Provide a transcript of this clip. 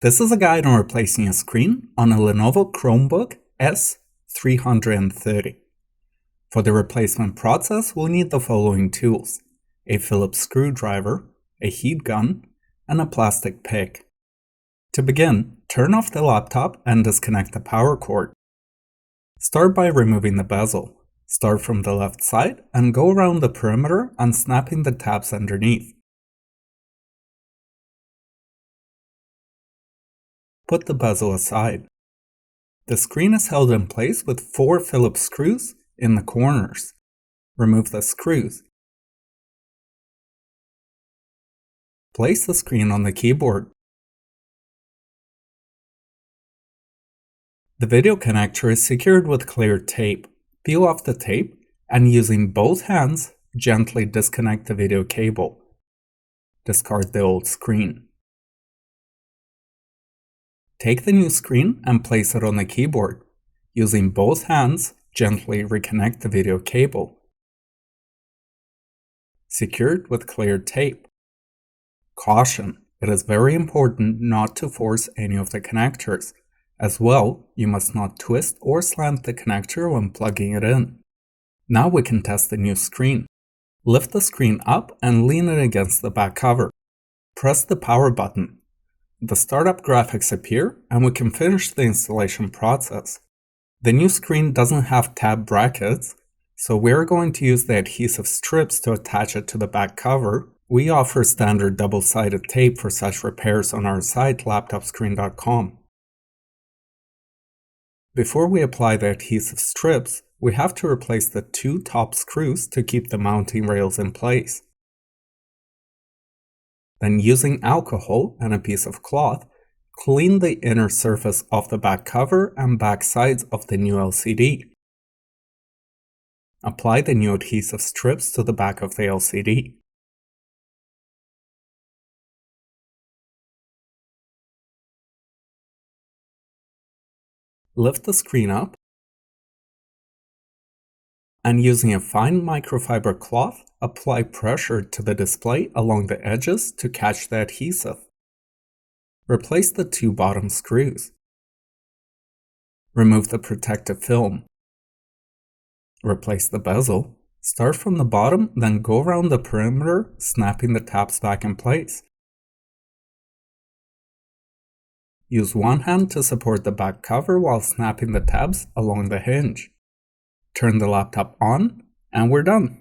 This is a guide on replacing a screen on a Lenovo Chromebook S330. For the replacement process, we'll need the following tools: a Phillips screwdriver, a heat gun, and a plastic pick. To begin, turn off the laptop and disconnect the power cord. Start by removing the bezel. Start from the left side and go around the perimeter, unsnapping the tabs underneath. Put the bezel aside. The screen is held in place with 4 Phillips screws in the corners. Remove the screws. Place the screen on the keyboard. The video connector is secured with clear tape. Peel off the tape and using both hands, gently disconnect the video cable. Discard the old screen. Take the new screen and place it on the keyboard. Using both hands, gently reconnect the video cable. Secured with clear tape. Caution: it is very important not to force any of the connectors. As well, you must not twist or slant the connector when plugging it in. Now we can test the new screen. Lift the screen up and lean it against the back cover. Press the power button. The startup graphics appear and we can finish the installation process. The new screen doesn't have tab brackets, so we're going to use the adhesive strips to attach it to the back cover. We offer standard double-sided tape for such repairs on our site, LaptopScreen.com. Before we apply the adhesive strips, we have to replace the 2 top screws to keep the mounting rails in place. Then, using alcohol and a piece of cloth, clean the inner surface of the back cover and back sides of the new LCD. Apply the new adhesive strips to the back of the LCD. Lift the screen up and using a fine microfiber cloth, apply pressure to the display along the edges to catch the adhesive. Replace the 2 bottom screws. Remove the protective film. Replace the bezel. Start from the bottom, then go around the perimeter, snapping the tabs back in place. Use one hand to support the back cover while snapping the tabs along the hinge. Turn the laptop on, and we're done.